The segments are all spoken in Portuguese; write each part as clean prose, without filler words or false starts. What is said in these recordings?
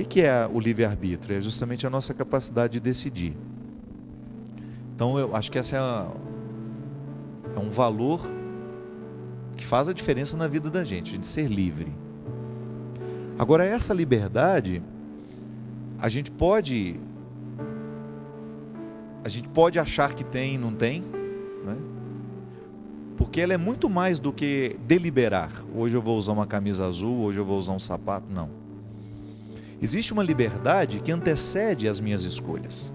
que é o livre-arbítrio? É justamente a nossa capacidade de decidir. Então eu acho que essa é um valor que faz a diferença na vida da gente, de ser livre. Agora, essa liberdade, a gente pode achar que tem e não tem, né? Porque ela é muito mais do que deliberar. Hoje eu vou usar uma camisa azul, hoje eu vou usar um sapato. Não. Existe uma liberdade que antecede as minhas escolhas.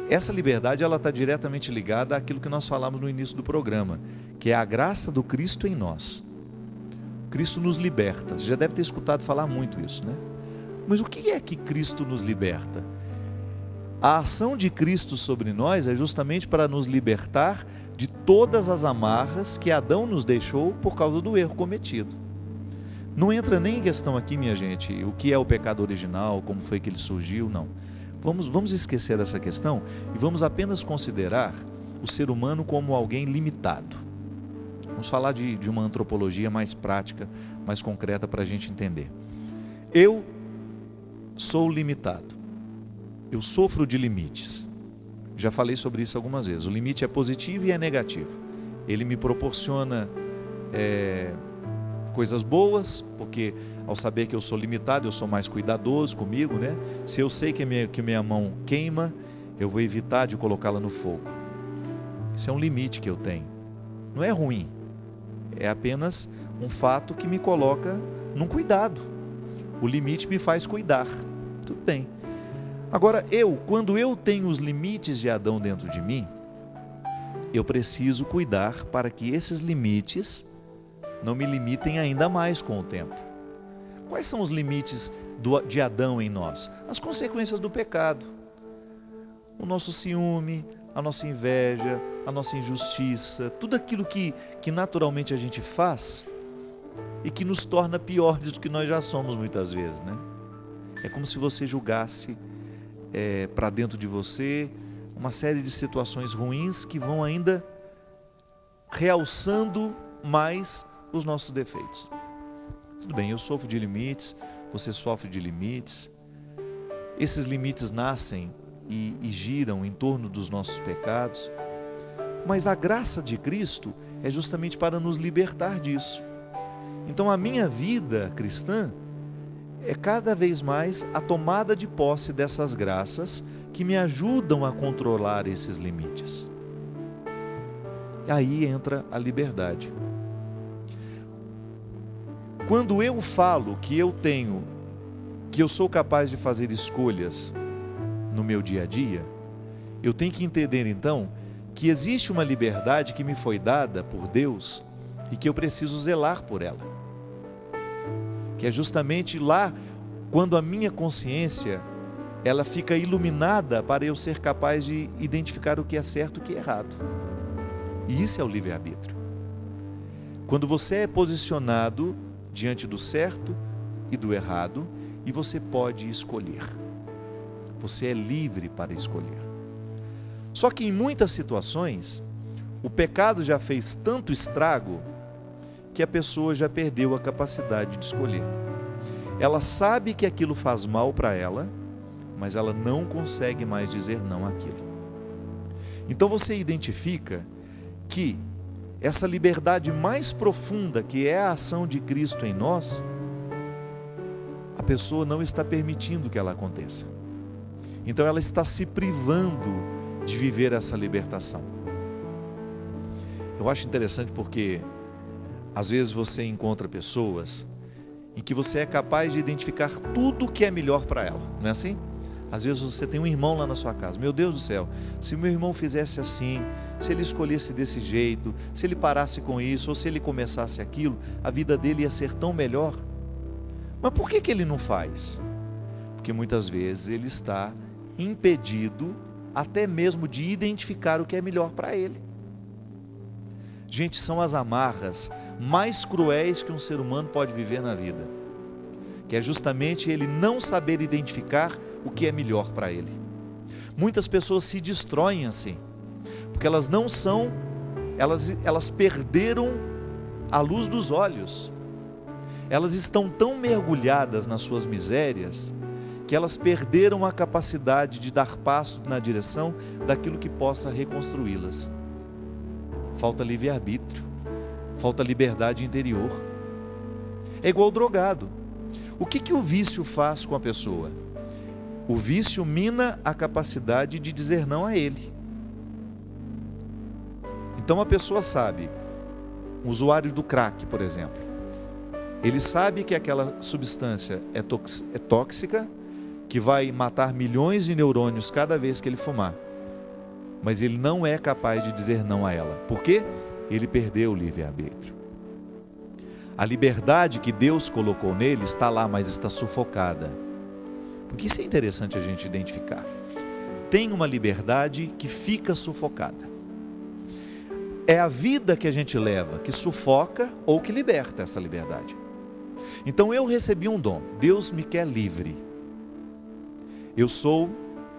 Essa liberdade está diretamente ligada àquilo que nós falamos no início do programa, que é a graça do Cristo em nós. Cristo nos liberta. Você já deve ter escutado falar muito isso, né? Mas o que é que Cristo nos liberta? A ação de Cristo sobre nós é justamente para nos libertar de todas as amarras que Adão nos deixou por causa do erro cometido. Não entra nem em questão aqui, minha gente, o que é o pecado original, como foi que ele surgiu, não. Vamos esquecer dessa questão e vamos apenas considerar o ser humano como alguém limitado. Vamos falar de uma antropologia mais prática, mais concreta para a gente entender. Eu sou limitado. Eu sofro de limites. Já falei sobre isso algumas vezes. O limite é positivo e é negativo. Ele me proporciona coisas boas, porque ao saber que eu sou limitado, eu sou mais cuidadoso comigo, né? Se eu sei que minha mão queima, eu vou evitar de colocá-la no fogo. Isso é um limite que eu tenho. Não é ruim. É apenas um fato que me coloca num cuidado. O limite me faz cuidar. Tudo bem. Agora, quando eu tenho os limites de Adão dentro de mim, eu preciso cuidar para que esses limites não me limitem ainda mais com o tempo. Quais são os limites de Adão em nós? As consequências do pecado. O nosso ciúme, a nossa inveja, a nossa injustiça, tudo aquilo que naturalmente a gente faz e que nos torna piores do que nós já somos muitas vezes, né? É como se você julgasse para dentro de você uma série de situações ruins que vão ainda realçando mais os nossos defeitos. Tudo bem, eu sofro de limites, você sofre de limites. Esses limites nascem e giram em torno dos nossos pecados, mas a graça de Cristo é justamente para nos libertar disso. Então a minha vida cristã é cada vez mais a tomada de posse dessas graças que me ajudam a controlar esses limites. E aí entra a liberdade. Quando eu falo que eu sou capaz de fazer escolhas no meu dia a dia, eu tenho que entender então que existe uma liberdade que me foi dada por Deus e que eu preciso zelar por ela. Que é justamente lá quando a minha consciência ela fica iluminada para eu ser capaz de identificar o que é certo e o que é errado. E isso é o livre-arbítrio. Quando você é posicionado diante do certo e do errado, e você pode escolher. Você é livre para escolher. Só que em muitas situações, o pecado já fez tanto estrago que a pessoa já perdeu a capacidade de escolher. Ela sabe que aquilo faz mal para ela, mas ela não consegue mais dizer não àquilo. Então você identifica que essa liberdade mais profunda, que é a ação de Cristo em nós, a pessoa não está permitindo que ela aconteça. Então ela está se privando de viver essa libertação. Eu acho interessante porque às vezes você encontra pessoas em que você é capaz de identificar tudo o que é melhor para ela, não é assim? Às vezes você tem um irmão lá na sua casa, meu Deus do céu, se meu irmão fizesse assim, se ele escolhesse desse jeito, se ele parasse com isso, ou se ele começasse aquilo, a vida dele ia ser tão melhor. Mas por que ele não faz? Porque muitas vezes ele está impedido até mesmo de identificar o que é melhor para ele. Gente, são as amarras mais cruéis que um ser humano pode viver na vida, que é justamente ele não saber identificar o que é melhor para ele. Muitas pessoas se destroem assim, porque elas não são, elas perderam a luz dos olhos. elas estão tão mergulhadas nas suas misérias, que elas perderam a capacidade de dar passo na direção daquilo que possa reconstruí-las. Falta livre-arbítrio, falta liberdade interior. É igual o drogado. O que o vício faz com a pessoa? O vício mina a capacidade de dizer não a ele. Então a pessoa sabe, um usuário do crack, por exemplo, ele sabe que aquela substância é tóxica, que vai matar milhões de neurônios cada vez que ele fumar. Mas ele não é capaz de dizer não a ela. Por quê? Ele perdeu o livre-arbítrio. A liberdade que Deus colocou nele está lá, mas está sufocada. Porque isso é interessante a gente identificar. Tem uma liberdade que fica sufocada. É a vida que a gente leva que sufoca ou que liberta essa liberdade. Então eu recebi um dom. Deus me quer livre. Eu sou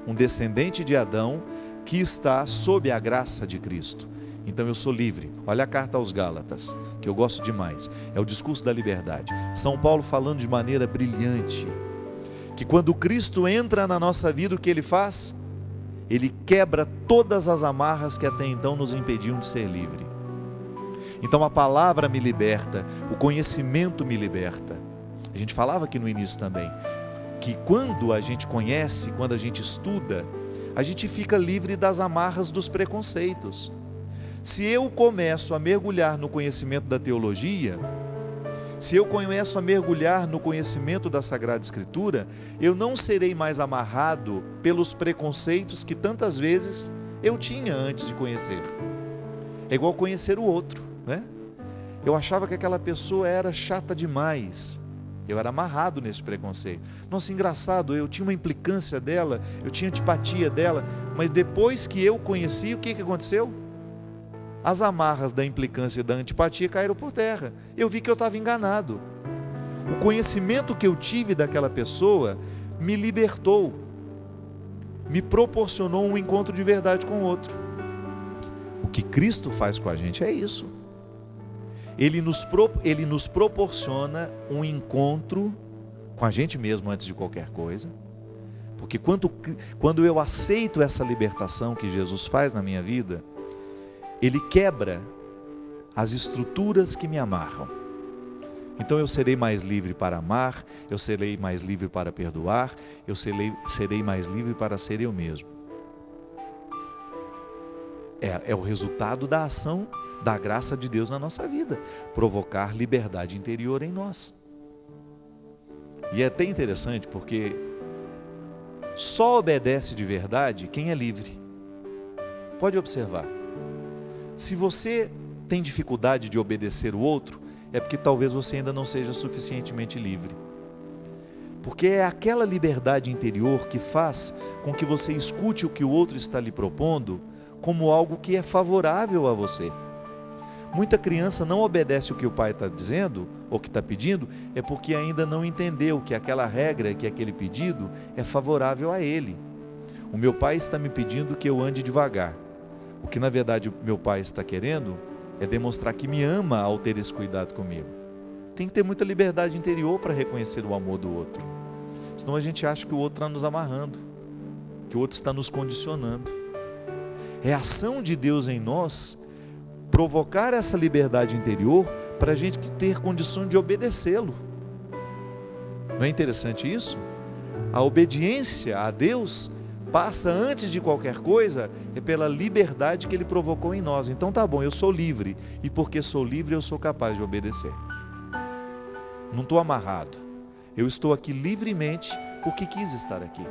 um descendente de Adão que está sob a graça de Cristo. Então eu sou livre. Olha a carta aos Gálatas, que eu gosto demais. É o discurso da liberdade. São Paulo falando de maneira brilhante, que quando Cristo entra na nossa vida, o que Ele faz? Ele quebra todas as amarras que até então nos impediam de ser livre. Então a palavra me liberta, o conhecimento me liberta. A gente falava aqui no início também, que quando a gente conhece, quando a gente estuda, a gente fica livre das amarras dos preconceitos. Se eu começo a mergulhar no conhecimento da teologia, se eu começo a mergulhar no conhecimento da Sagrada Escritura, eu não serei mais amarrado pelos preconceitos que tantas vezes eu tinha antes de conhecer. É igual conhecer o outro, né? Eu achava que aquela pessoa era chata demais. Eu era amarrado nesse preconceito. Nossa, engraçado, eu tinha uma implicância dela, eu tinha antipatia dela, mas depois que eu conheci, o que aconteceu? As amarras da implicância e da antipatia caíram por terra. Eu vi que eu estava enganado. O conhecimento que eu tive daquela pessoa me libertou, me proporcionou um encontro de verdade com o outro. O que Cristo faz com a gente é isso. Ele nos proporciona um encontro com a gente mesmo antes de qualquer coisa. Porque quando eu aceito essa libertação que Jesus faz na minha vida, Ele quebra as estruturas que me amarram. Então eu serei mais livre para amar, eu serei mais livre para perdoar, eu serei mais livre para ser eu mesmo. É o resultado da ação da graça de Deus na nossa vida, provocar liberdade interior em nós. E é até interessante porque só obedece de verdade quem é livre. Pode observar. Se você tem dificuldade de obedecer o outro, é porque talvez você ainda não seja suficientemente livre. Porque é aquela liberdade interior que faz com que você escute o que o outro está lhe propondo como algo que é favorável a você. Muita criança não obedece o que o pai está dizendo, ou que está pedindo, é porque ainda não entendeu que aquela regra, que aquele pedido é favorável a ele. O meu pai está me pedindo que eu ande devagar. O que na verdade o meu pai está querendo é demonstrar que me ama ao ter esse cuidado comigo. Tem que ter muita liberdade interior para reconhecer o amor do outro. Senão a gente acha que o outro está nos amarrando, que o outro está nos condicionando. É a ação de Deus em nós provocar essa liberdade interior para a gente ter condição de obedecê-lo. Não é interessante isso? A obediência a Deus passa antes de qualquer coisa, é pela liberdade que Ele provocou em nós. Então tá bom, eu sou livre, e porque sou livre eu sou capaz de obedecer. Não estou amarrado, eu estou aqui livremente porque quis estar aqui.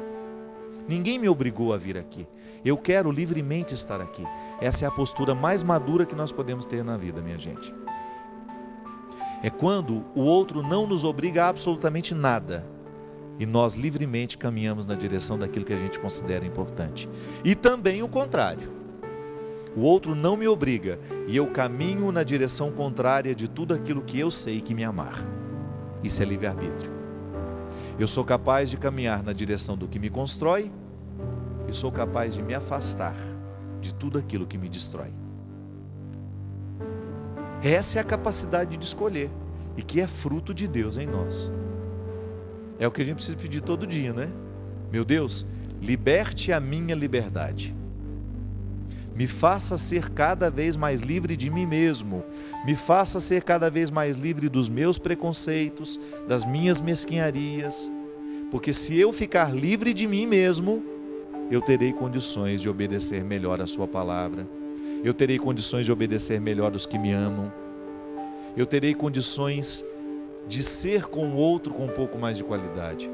Ninguém me obrigou a vir aqui, eu quero livremente estar aqui. Essa é a postura mais madura que nós podemos ter na vida, minha gente. É quando o outro não nos obriga a absolutamente nada, e nós livremente caminhamos na direção daquilo que a gente considera importante. E também o contrário. O outro não me obriga e eu caminho na direção contrária de tudo aquilo que eu sei que me amarra. Isso é livre-arbítrio. Eu sou capaz de caminhar na direção do que me constrói e sou capaz de me afastar de tudo aquilo que me destrói. Essa é a capacidade de escolher. e que é fruto de Deus em nós. É o que a gente precisa pedir todo dia, né? Meu Deus, liberte a minha liberdade. Me faça ser cada vez mais livre de mim mesmo. Me faça ser cada vez mais livre dos meus preconceitos, das minhas mesquinharias. Porque se eu ficar livre de mim mesmo, eu terei condições de obedecer melhor a sua palavra. Eu terei condições de obedecer melhor os que me amam. Eu terei condições de ser com o outro com um pouco mais de qualidade.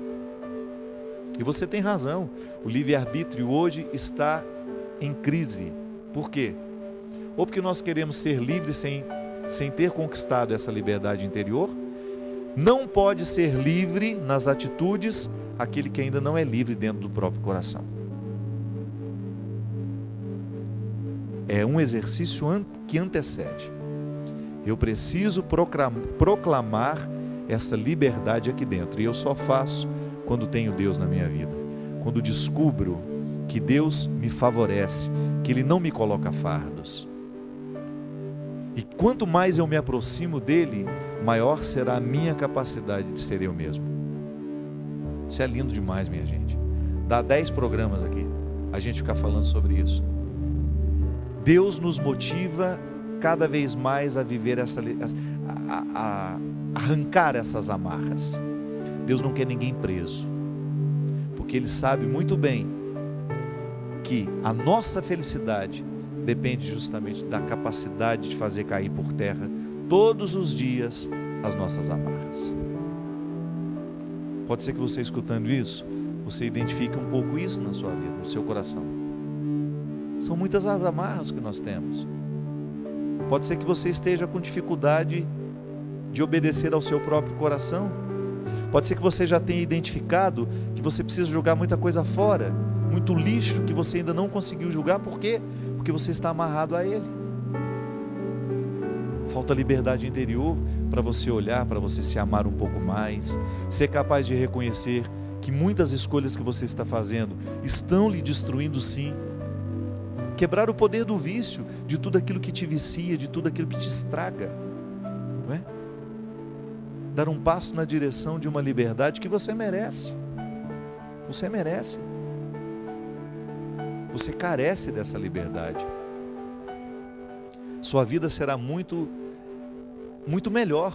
E você tem razão, o livre-arbítrio hoje está em crise. Por quê? Ou porque nós queremos ser livres sem ter conquistado essa liberdade interior. Não pode ser livre nas atitudes aquele que ainda não é livre dentro do próprio coração. É um exercício que antecede. Eu preciso proclamar essa liberdade aqui dentro. E eu só faço quando tenho Deus na minha vida. Quando descubro que Deus me favorece, que Ele não me coloca fardos. E quanto mais eu me aproximo dEle, maior será a minha capacidade de ser eu mesmo. Isso é lindo demais, minha gente. Dá 10 programas aqui, a gente ficar falando sobre isso. Deus nos motiva cada vez mais a viver a arrancar essas amarras. Deus não quer ninguém preso, porque Ele sabe muito bem que a nossa felicidade depende justamente da capacidade de fazer cair por terra todos os dias as nossas amarras. Pode ser que você escutando isso, você identifique um pouco isso na sua vida, no seu coração. São muitas as amarras que nós temos. Pode ser que você esteja com dificuldade de obedecer ao seu próprio coração. Pode ser que você já tenha identificado que você precisa jogar muita coisa fora, muito lixo que você ainda não conseguiu julgar. Por quê? Porque você está amarrado a ele. Falta liberdade interior para você olhar, para você se amar um pouco mais, ser capaz de reconhecer que muitas escolhas que você está fazendo estão lhe destruindo, sim. Quebrar o poder do vício, de tudo aquilo que te vicia, de tudo aquilo que te estraga, não é? Dar um passo na direção de uma liberdade que você merece. Você merece. Você carece dessa liberdade. Sua vida será muito melhor.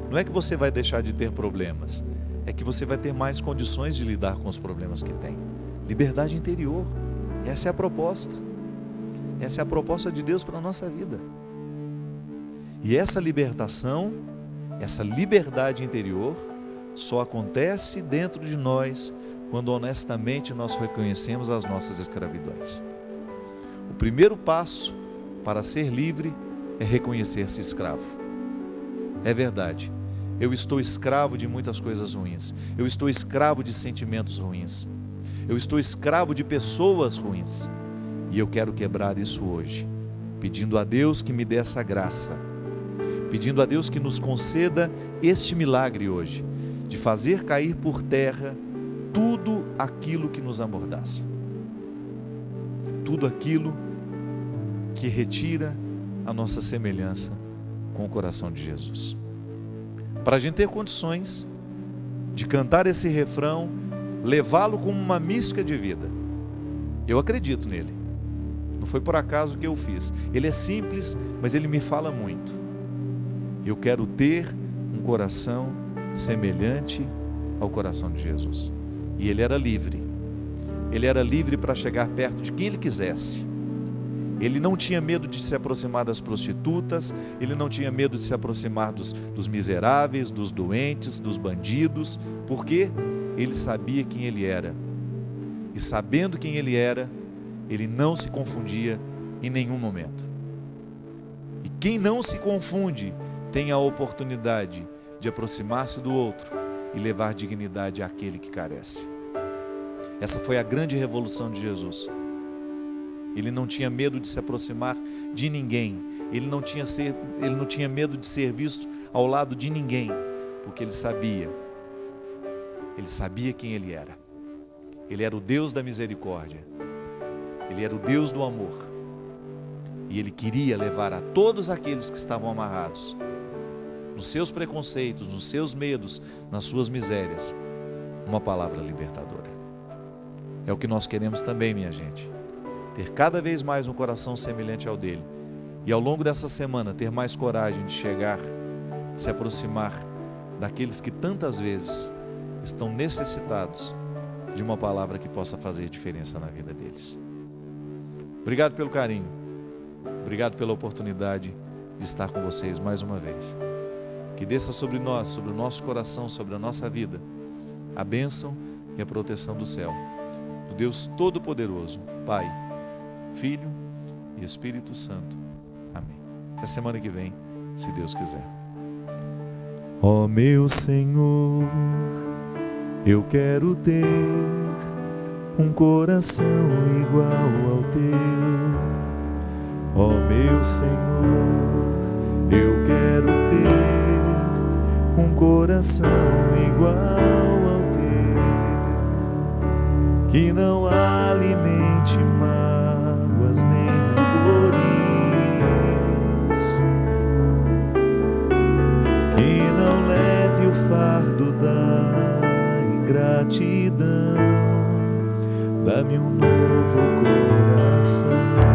Não é que você vai deixar de ter problemas, é que você vai ter mais condições de lidar com os problemas que tem. Liberdade interior. Essa é a proposta. Essa é a proposta de Deus para a nossa vida. E essa libertação, essa liberdade interior, só acontece dentro de nós quando honestamente nós reconhecemos as nossas escravidões. O primeiro passo para ser livre é reconhecer-se escravo. É verdade, eu estou escravo de muitas coisas ruins. Eu estou escravo de sentimentos ruins. Eu estou escravo de pessoas ruins. E eu quero quebrar isso hoje, pedindo a Deus que me dê essa graça, pedindo a Deus que nos conceda este milagre hoje, de fazer cair por terra tudo aquilo que nos amordaça, tudo aquilo que retira a nossa semelhança com o coração de Jesus. Para a gente ter condições de cantar esse refrão, levá-lo como uma mística de vida. Eu acredito nele. Não foi por acaso que eu fiz. Ele é simples, mas ele me fala muito. Eu quero ter um coração semelhante ao coração de Jesus. E ele era livre. Ele era livre para chegar perto de quem ele quisesse. Ele não tinha medo de se aproximar das prostitutas. Ele não tinha medo de se aproximar dos miseráveis, dos doentes, dos bandidos. Porque ele sabia quem ele era. E sabendo quem ele era, ele não se confundia em nenhum momento. E quem não se confunde tem a oportunidade de aproximar-se do outro e levar dignidade àquele que carece. Essa foi a grande revolução de Jesus. Ele não tinha medo de se aproximar de ninguém. Ele não tinha medo de ser visto ao lado de ninguém, porque ele sabia quem ele era. Ele era o Deus da misericórdia. Ele era o Deus do amor. E ele queria levar a todos aqueles que estavam amarrados nos seus preconceitos, nos seus medos, nas suas misérias, uma palavra libertadora. É o que nós queremos também, minha gente. Ter cada vez mais um coração semelhante ao dele. E ao longo dessa semana, ter mais coragem de chegar, de se aproximar daqueles que tantas vezes estão necessitados de uma palavra que possa fazer diferença na vida deles. Obrigado pelo carinho. Obrigado pela oportunidade de estar com vocês mais uma vez. Que desça sobre nós, sobre o nosso coração, sobre a nossa vida, a bênção e a proteção do céu, do Deus Todo-Poderoso, Pai, Filho e Espírito Santo. Amém. Até semana que vem, se Deus quiser. Ó meu Senhor, eu quero ter um coração igual ao teu. Ó meu Senhor, eu quero ter um coração igual ao teu, que não alimente mágoas nem rancores, que não leve o fardo da ingratidão. Dá-me um novo coração.